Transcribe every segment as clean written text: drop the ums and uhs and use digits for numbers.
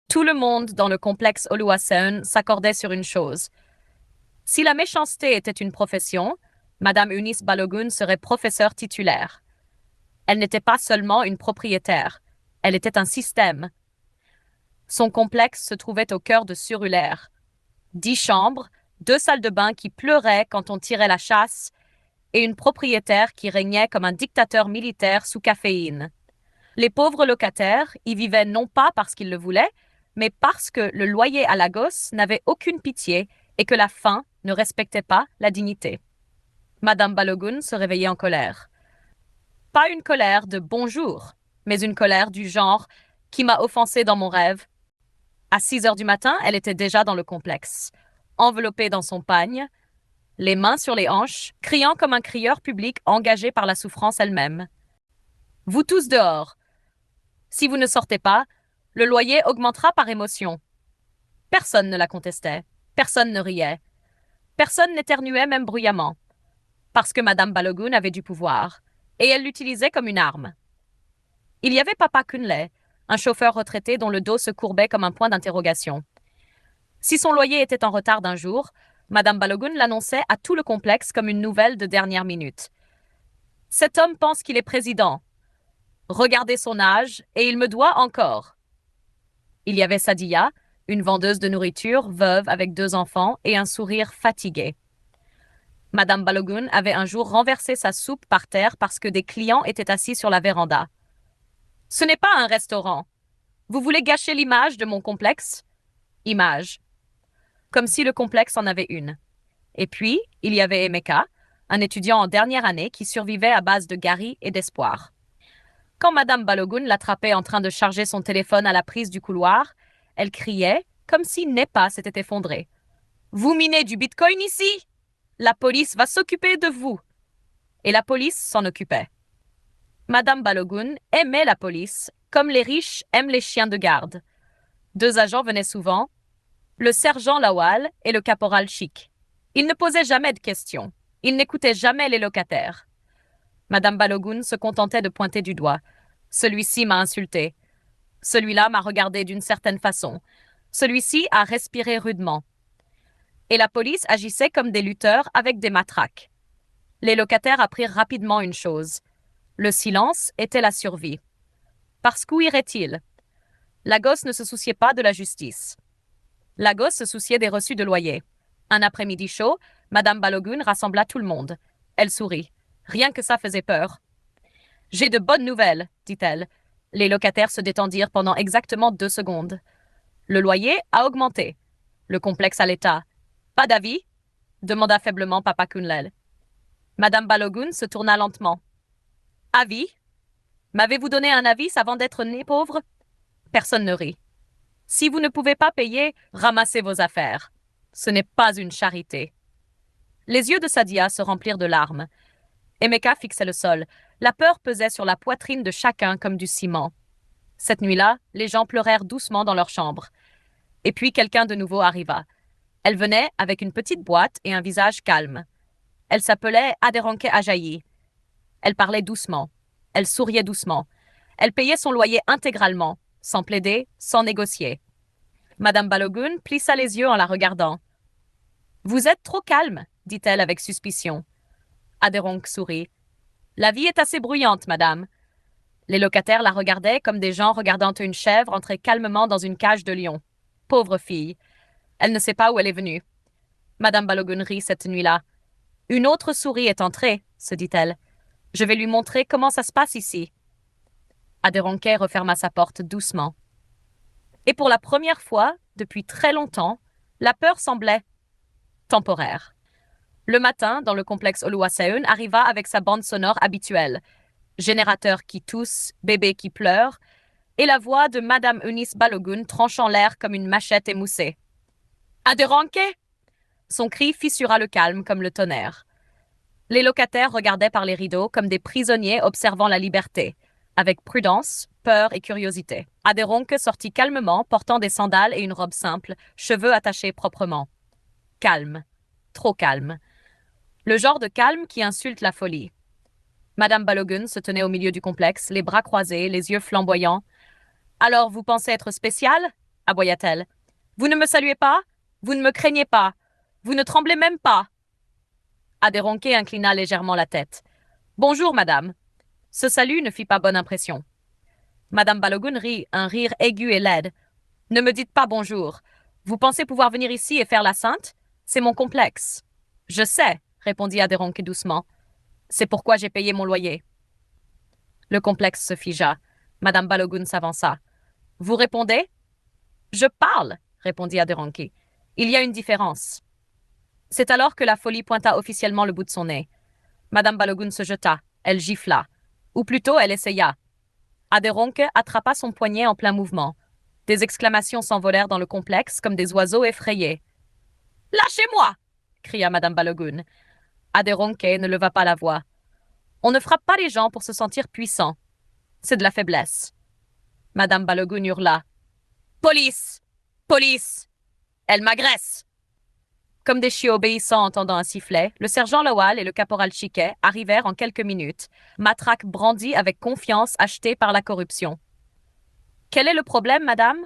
Tout le monde dans le complexe Oluwaseun s'accordait sur une chose. Si la méchanceté était une profession, Madame Eunice Balogun serait professeure titulaire. Elle n'était pas seulement une propriétaire, elle était un système. Son complexe se trouvait au cœur de Surulère. 10 chambres, 2 salles de bain qui pleuraient quand on tirait la chasse, et une propriétaire qui régnait comme un dictateur militaire sous caféine. Les pauvres locataires y vivaient non pas parce qu'ils le voulaient, mais parce que le loyer à Lagos n'avait aucune pitié et que la faim ne respectait pas la dignité. Madame Balogun se réveillait en colère. Pas une colère de bonjour, mais une colère du genre qui m'a offensée dans mon rêve. À 6 heures du matin, elle était déjà dans le complexe, enveloppée dans son pagne, les mains sur les hanches, criant comme un crieur public engagé par la souffrance elle-même. Vous tous dehors. Si vous ne sortez pas, le loyer augmentera par émotion. Personne ne la contestait, personne ne riait, personne n'éternuait même bruyamment, parce que Madame Balogun avait du pouvoir, et elle l'utilisait comme une arme. Il y avait Papa Kunle, un chauffeur retraité dont le dos se courbait comme un point d'interrogation. Si son loyer était en retard d'un jour, Madame Balogun l'annonçait à tout le complexe comme une nouvelle de dernière minute. Cet homme pense qu'il est président. Regardez son âge, et il me doit encore. Il y avait Sadia, une vendeuse de nourriture, veuve avec 2 enfants et un sourire fatigué. Madame Balogun avait un jour renversé sa soupe par terre parce que des clients étaient assis sur la véranda. Ce n'est pas un restaurant. Vous voulez gâcher l'image de mon complexe? Image. Comme si le complexe en avait une. Et puis, il y avait Emeka, un étudiant en dernière année qui survivait à base de gari et d'espoir. Quand Madame Balogun l'attrapait en train de charger son téléphone à la prise du couloir, elle criait comme si Nepa s'était effondré. Vous minez du bitcoin ici? La police va s'occuper de vous. Et la police s'en occupait. Madame Balogun aimait la police, comme les riches aiment les chiens de garde. 2 agents venaient souvent, le sergent Lawal et le caporal Chic. Ils ne posaient jamais de questions. Ils n'écoutaient jamais les locataires. Madame Balogun se contentait de pointer du doigt. Celui-ci m'a insulté. Celui-là m'a regardé d'une certaine façon. Celui-ci a respiré rudement. Et la police agissait comme des lutteurs avec des matraques. Les locataires apprirent rapidement une chose. Le silence était la survie. Parce qu'où irait-il? Lagos ne se souciait pas de la justice. Lagos se souciait des reçus de loyer. Un après-midi chaud, Madame Balogun rassembla tout le monde. Elle sourit. Rien que ça faisait peur. J'ai de bonnes nouvelles, dit-elle. Les locataires se détendirent pendant exactement 2 secondes. Le loyer a augmenté. Le complexe à l'état. Pas d'avis? Demanda faiblement Papa Kunlel. Madame Balogun se tourna lentement. Avis? M'avez-vous donné un avis avant d'être né pauvre? Personne ne rit. Si vous ne pouvez pas payer, ramassez vos affaires. Ce n'est pas une charité. Les yeux de Sadia se remplirent de larmes. Emeka fixait le sol. La peur pesait sur la poitrine de chacun comme du ciment. Cette nuit-là, les gens pleurèrent doucement dans leur chambre. Et puis quelqu'un de nouveau arriva. Elle venait avec une petite boîte et un visage calme. Elle s'appelait Aderonke Ajayi. Elle parlait doucement. Elle souriait doucement. Elle payait son loyer intégralement, sans plaider, sans négocier. Madame Balogun plissa les yeux en la regardant. Vous êtes trop calme, dit-elle avec suspicion. Aderonke sourit. La vie est assez bruyante, madame. Les locataires la regardaient comme des gens regardant une chèvre entrer calmement dans une cage de lion. Pauvre fille. Elle ne sait pas où elle est venue. Madame Balogun rit cette nuit-là. Une autre souris est entrée, se dit-elle. Je vais lui montrer comment ça se passe ici. Aderonke referma sa porte doucement. Et pour la première fois, depuis très longtemps, la peur semblait temporaire. Le matin, dans le complexe Oluwaseun, arriva avec sa bande sonore habituelle. Générateur qui tousse, bébé qui pleure, et la voix de Madame Eunice Balogun tranchant l'air comme une machette émoussée. Aderonke! Son cri fissura le calme comme le tonnerre. Les locataires regardaient par les rideaux comme des prisonniers observant la liberté, avec prudence, peur et curiosité. Aderonke sortit calmement, portant des sandales et une robe simple, cheveux attachés proprement. Calme. Trop calme. Le genre de calme qui insulte la folie. Madame Balogun se tenait au milieu du complexe, les bras croisés, les yeux flamboyants. « Alors, vous pensez être spécial » aboya-t-elle. Vous ne me saluez pas? Vous ne me craignez pas? Vous ne tremblez même pas? Aderonke inclina légèrement la tête. Bonjour, madame. Ce salut ne fit pas bonne impression. Madame Balogun rit, un rire aigu et laide. Ne me dites pas bonjour. Vous pensez pouvoir venir ici et faire la sainte? C'est mon complexe. Je sais, répondit Aderonke doucement. C'est pourquoi j'ai payé mon loyer. Le complexe se figea. Madame Balogun s'avança. Vous répondez? Je parle, répondit Aderonke. Il y a une différence. C'est alors que la folie pointa officiellement le bout de son nez. Madame Balogun se jeta. Elle gifla. Ou plutôt, elle essaya. Aderonke attrapa son poignet en plein mouvement. Des exclamations s'envolèrent dans le complexe comme des oiseaux effrayés. « Lâchez-moi » cria Madame Balogun. Aderonke ne leva pas la voix. On ne frappe pas les gens pour se sentir puissant. C'est de la faiblesse. Madame Balogun hurla. « Police! Police! Elle m'agresse !» Comme des chiots obéissants entendant un sifflet, le sergent Lawal et le caporal Chiquet arrivèrent en quelques minutes, matraque brandie avec confiance achetée par la corruption. « Quel est le problème, madame »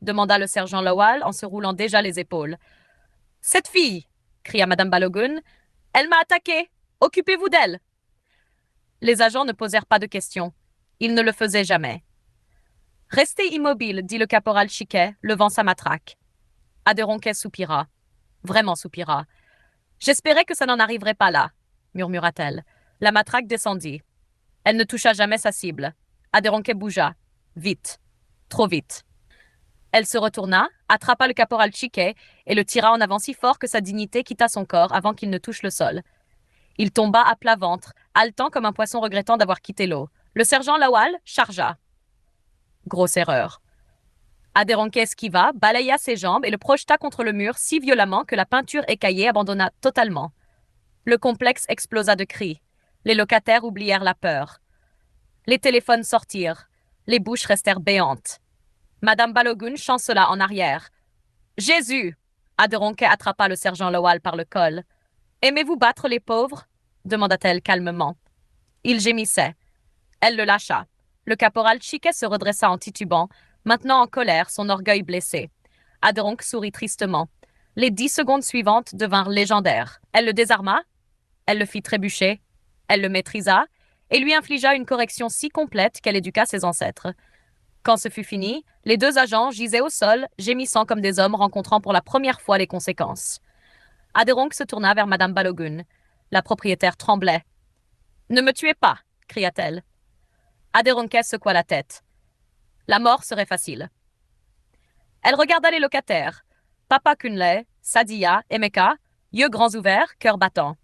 demanda le sergent Lawal en se roulant déjà les épaules. « Cette fille » cria Madame Balogun. « Elle m'a attaqué. Occupez-vous d'elle. » Les agents ne posèrent pas de questions. Ils ne le faisaient jamais. « Restez immobile, dit le caporal Chiquet, levant sa matraque. Aderonke soupira. Vraiment soupira. « J'espérais que ça n'en arriverait pas là, » murmura-t-elle. La matraque descendit. Elle ne toucha jamais sa cible. Aderonke bougea. Vite. Trop vite. Elle se retourna, attrapa le caporal Chiquet et le tira en avant si fort que sa dignité quitta son corps avant qu'il ne touche le sol. Il tomba à plat ventre, haletant comme un poisson regrettant d'avoir quitté l'eau. Le sergent Lawal chargea. Grosse erreur. Aderonke esquiva, balaya ses jambes et le projeta contre le mur si violemment que la peinture écaillée abandonna totalement. Le complexe explosa de cris. Les locataires oublièrent la peur. Les téléphones sortirent. Les bouches restèrent béantes. Madame Balogun chancela en arrière. « Jésus » Aderonke attrapa le sergent Lawal par le col. « Aimez-vous battre les pauvres » demanda-t-elle calmement. Il gémissait. Elle le lâcha. Le caporal Chiquet se redressa en titubant, maintenant en colère, son orgueil blessé. Aderonke sourit tristement. Les 10 secondes suivantes devinrent légendaires. Elle le désarma, elle le fit trébucher, elle le maîtrisa et lui infligea une correction si complète qu'elle éduqua ses ancêtres. Quand ce fut fini, les 2 agents gisaient au sol, gémissant comme des hommes rencontrant pour la première fois les conséquences. Aderonke se tourna vers Madame Balogun. La propriétaire tremblait. « Ne me tuez pas » cria-t-elle. Aderonke secoua la tête. La mort serait facile. Elle regarda les locataires. Papa Kunle, Sadia, Emeka, yeux grands ouverts, cœur battant.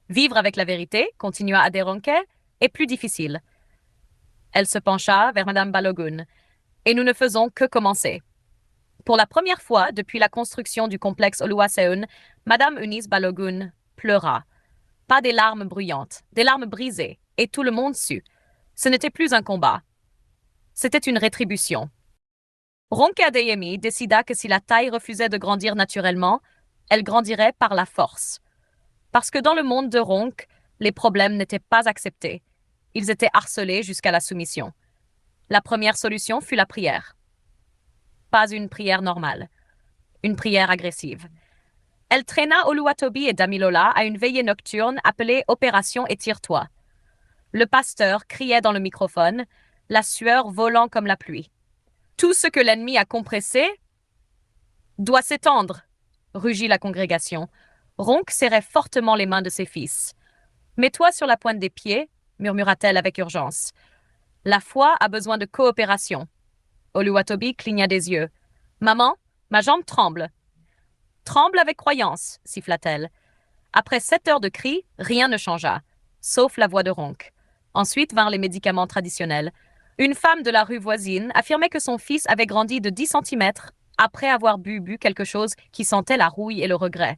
Vivre avec la vérité, continua Aderonke, est plus difficile. Elle se pencha vers Madame Balogun. Et nous ne faisons que commencer. Pour la première fois depuis la construction du complexe Oluwaseun, Madame Eunice Balogun pleura. Pas des larmes bruyantes, des larmes brisées, et tout le monde sut. Ce n'était plus un combat. C'était une rétribution. Ronke Adeyemi décida que si la taille refusait de grandir naturellement, elle grandirait par la force. Parce que dans le monde de Ronke, les problèmes n'étaient pas acceptés. Ils étaient harcelés jusqu'à la soumission. La première solution fut la prière. Pas une prière normale. Une prière agressive. Elle traîna Oluwatobi et Damilola à une veillée nocturne appelée Opération Étire-toi. Le pasteur criait dans le microphone, la sueur volant comme la pluie. Tout ce que l'ennemi a compressé doit s'étendre, rugit la congrégation. Ronke serrait fortement les mains de ses fils. Mets-toi sur la pointe des pieds, murmura-t-elle avec urgence. La foi a besoin de coopération. Oluwatobi cligna des yeux. Maman, ma jambe tremble. Tremble avec croyance, siffla-t-elle. Après 7 heures de cris, rien ne changea, sauf la voix de Ronke. Ensuite vinrent les médicaments traditionnels. Une femme de la rue voisine affirmait que son fils avait grandi de 10 centimètres après avoir bu quelque chose qui sentait la rouille et le regret.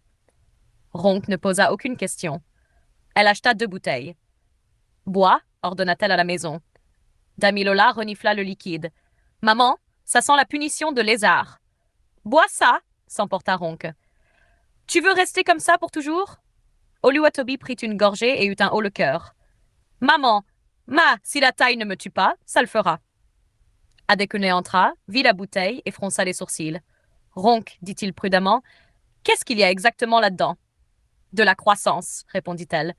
Ronke ne posa aucune question. Elle acheta 2 bouteilles. « Bois » ordonna-t-elle à la maison. Damilola renifla le liquide. « Maman, ça sent la punition de lézard. »« Bois ça » s'emporta Ronke. « Tu veux rester comme ça pour toujours ?» Oluwatobi prit une gorgée et eut un haut-le-cœur. « Maman, si la taille ne me tue pas, ça le fera. » Adekunle entra, vit la bouteille et fronça les sourcils. Ronk, dit-il prudemment, qu'est-ce qu'il y a exactement là-dedans? De la croissance, répondit-elle.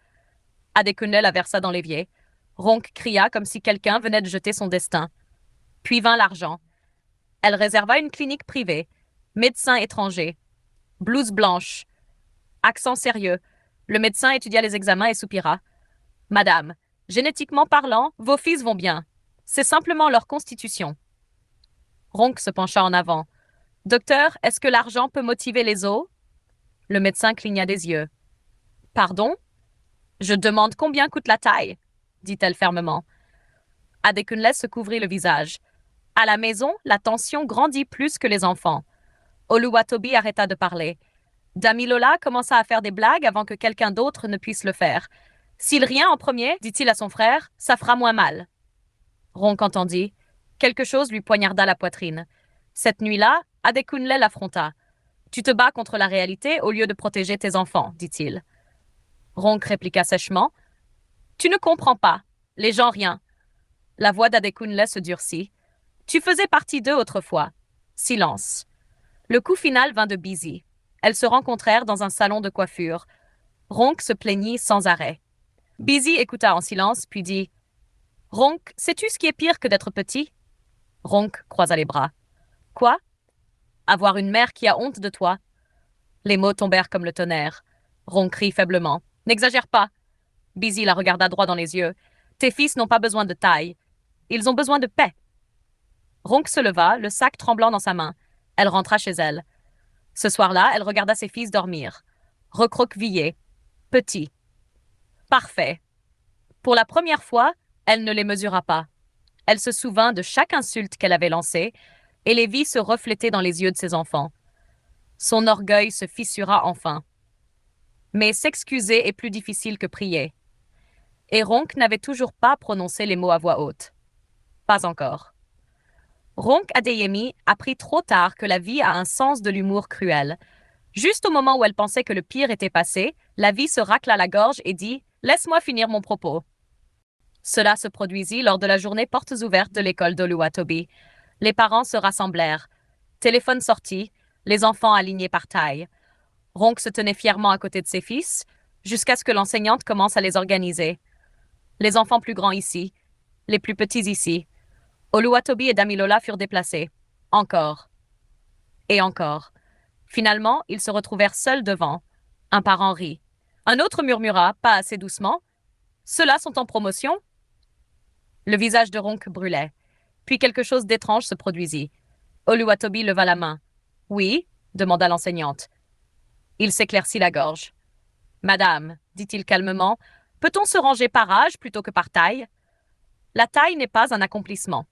Adekunle la versa dans l'évier. Ronk cria comme si quelqu'un venait de jeter son destin. Puis vint l'argent. Elle réserva une clinique privée. Médecin étranger. Blouse blanche. Accent sérieux. Le médecin étudia les examens et soupira. Madame, génétiquement parlant, vos fils vont bien. C'est simplement leur constitution. Ronk se pencha en avant. Docteur, est-ce que l'argent peut motiver les os? Le médecin cligna des yeux. Pardon? Je demande combien coûte la taille, dit-elle fermement. Adekunle se couvrit le visage. À la maison, la tension grandit plus que les enfants. Oluwatobi arrêta de parler. Damilola commença à faire des blagues avant que quelqu'un d'autre ne puisse le faire. S'il rien en premier, dit-il à son frère, ça fera moins mal. Ronk entendit. Quelque chose lui poignarda la poitrine. Cette nuit-là, Adekunle l'affronta. Tu te bats contre la réalité au lieu de protéger tes enfants, dit-il. Ronk répliqua sèchement. Tu ne comprends pas. Les gens rien. La voix d'Adekunle se durcit. Tu faisais partie d'eux autrefois. Silence. Le coup final vint de Busy. Elles se rencontrèrent dans un salon de coiffure. Ronk se plaignit sans arrêt. Busy écouta en silence, puis dit « Ronk, sais-tu ce qui est pire que d'être petit ?» Ronk croisa les bras. « Quoi ?»« Avoir une mère qui a honte de toi. » Les mots tombèrent comme le tonnerre. Ronk rit faiblement. « N'exagère pas. » Busy la regarda droit dans les yeux. « Tes fils n'ont pas besoin de taille. Ils ont besoin de paix. » Ronk se leva, le sac tremblant dans sa main. Elle rentra chez elle. Ce soir-là, elle regarda ses fils dormir. Recroquevillés. Petits. Parfaits. Pour la première fois, elle ne les mesura pas. Elle se souvint de chaque insulte qu'elle avait lancée et les vit se refléter dans les yeux de ses enfants. Son orgueil se fissura enfin. Mais s'excuser est plus difficile que prier. Et Ronk n'avait toujours pas prononcé les mots à voix haute. Pas encore. Ronk Adeyemi apprit trop tard que la vie a un sens de l'humour cruel. Juste au moment où elle pensait que le pire était passé, la vie se racla la gorge et dit « Laisse-moi finir mon propos ». Cela se produisit lors de la journée portes ouvertes de l'école d'Oluwatobi. Les parents se rassemblèrent. Téléphone sorti, les enfants alignés par taille. Ronk se tenait fièrement à côté de ses fils, jusqu'à ce que l'enseignante commence à les organiser. Les enfants plus grands ici, les plus petits ici. Oluwatobi et Damilola furent déplacés. Encore. Et encore. Finalement, ils se retrouvèrent seuls devant. Un parent rit. Un autre murmura, pas assez doucement. « Ceux-là sont en promotion ?» Le visage de Ronk brûlait. Puis quelque chose d'étrange se produisit. Oluwatobi leva la main. « Oui ?» demanda l'enseignante. Il s'éclaircit la gorge. « Madame, dit-il calmement, peut-on se ranger par âge plutôt que par taille ?» La taille n'est pas un accomplissement.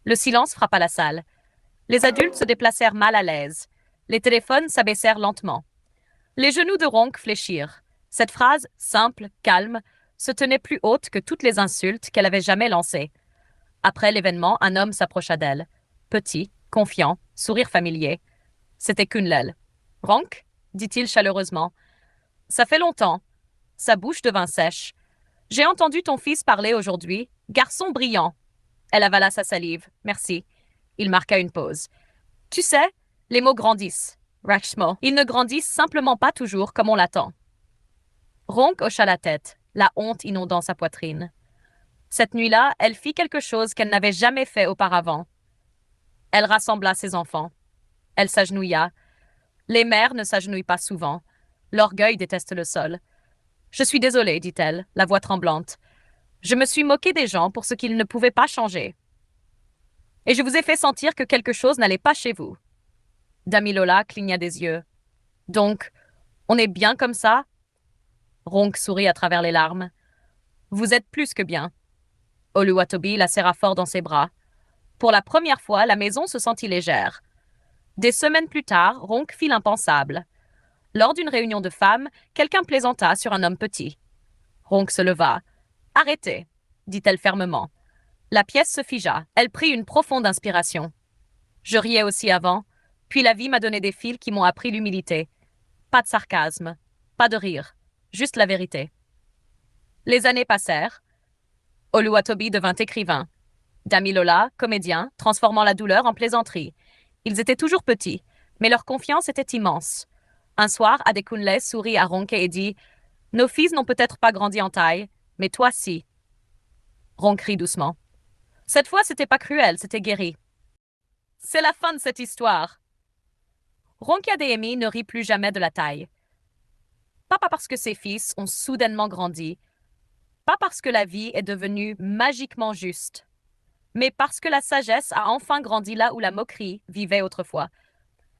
Le silence frappa la salle. Les adultes se déplacèrent mal à l'aise. Les téléphones s'abaissèrent lentement. Les genoux de Ronk fléchirent. Cette phrase, simple, calme, se tenait plus haute que toutes les insultes qu'elle avait jamais lancées. Après l'événement, un homme s'approcha d'elle. Petit, confiant, sourire familier. C'était Kunlel. « Ronk ?» dit-il chaleureusement. « Ça fait longtemps. » Sa bouche devint sèche. « J'ai entendu ton fils parler aujourd'hui. Garçon brillant. » Elle avala sa salive. « Merci. » Il marqua une pause. « Tu sais, les mots grandissent. Rachmo. Ils ne grandissent simplement pas toujours comme on l'attend. » Ronk hocha la tête, la honte inondant sa poitrine. Cette nuit-là, elle fit quelque chose qu'elle n'avait jamais fait auparavant. Elle rassembla ses enfants. Elle s'agenouilla. Les mères ne s'agenouillent pas souvent. L'orgueil déteste le sol. « Je suis désolée, dit-elle, la voix tremblante. Je me suis moquée des gens pour ce qu'ils ne pouvaient pas changer. Et je vous ai fait sentir que quelque chose n'allait pas chez vous. » Damilola cligna des yeux. « Donc, on est bien comme ça ?» Ronk sourit à travers les larmes. « Vous êtes plus que bien. » Oluwatobi la serra fort dans ses bras. Pour la première fois, la maison se sentit légère. Des semaines plus tard, Ronk fit l'impensable. Lors d'une réunion de femmes, quelqu'un plaisanta sur un homme petit. Ronk se leva. « Arrêtez, » dit-elle fermement. La pièce se figea. Elle prit une profonde inspiration. Je riais aussi avant, puis la vie m'a donné des fils qui m'ont appris l'humilité. Pas de sarcasme, pas de rire, juste la vérité. Les années passèrent. Oluwatobi devint écrivain. Damilola, comédien, transformant la douleur en plaisanterie. Ils étaient toujours petits, mais leur confiance était immense. Un soir, Adekunle sourit à Ronke et dit: Nos fils n'ont peut-être pas grandi en taille, mais toi si. Ronke rit doucement. Cette fois, c'était pas cruel, c'était guéri. C'est la fin de cette histoire. Ronke Adeyemi ne rit plus jamais de la taille. Pas parce que ses fils ont soudainement grandi, pas parce que la vie est devenue magiquement juste, mais parce que la sagesse a enfin grandi là où la moquerie vivait autrefois.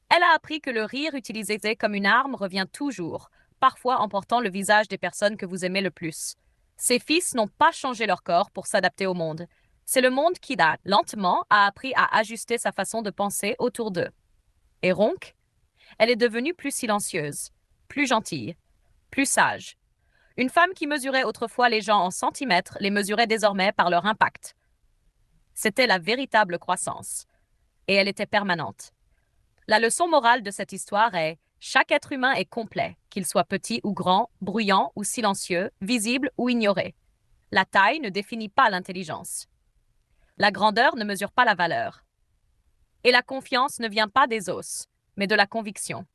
Elle a appris que le rire utilisé comme une arme revient toujours, parfois emportant le visage des personnes que vous aimez le plus. Ses fils n'ont pas changé leur corps pour s'adapter au monde. C'est le monde qui, lentement, a appris à ajuster sa façon de penser autour d'eux. Et Ronk, elle est devenue plus silencieuse, plus gentille, plus sage. Une femme qui mesurait autrefois les gens en centimètres les mesurait désormais par leur impact. C'était la véritable croissance. Et elle était permanente. La leçon morale de cette histoire est: chaque être humain est complet, qu'il soit petit ou grand, bruyant ou silencieux, visible ou ignoré. La taille ne définit pas l'intelligence. La grandeur ne mesure pas la valeur. Et la confiance ne vient pas des os, mais de la conviction.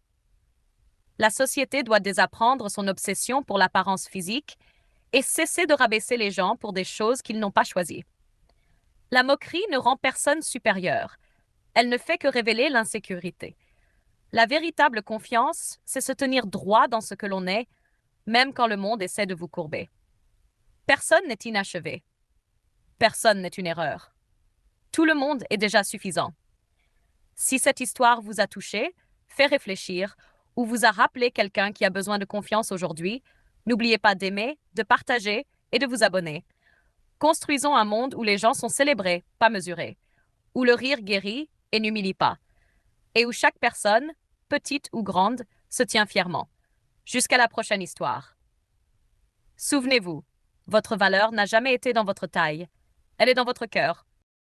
La société doit désapprendre son obsession pour l'apparence physique et cesser de rabaisser les gens pour des choses qu'ils n'ont pas choisies. La moquerie ne rend personne supérieur. Elle ne fait que révéler l'insécurité. La véritable confiance, c'est se tenir droit dans ce que l'on est, même quand le monde essaie de vous courber. Personne n'est inachevé. Personne n'est une erreur. Tout le monde est déjà suffisant. Si cette histoire vous a touché, fait réfléchir ou vous a rappelé quelqu'un qui a besoin de confiance aujourd'hui, n'oubliez pas d'aimer, de partager et de vous abonner. Construisons un monde où les gens sont célébrés, pas mesurés, où le rire guérit et n'humilie pas, et où chaque personne, petite ou grande, se tient fièrement. Jusqu'à la prochaine histoire. Souvenez-vous, votre valeur n'a jamais été dans votre taille, elle est dans votre cœur.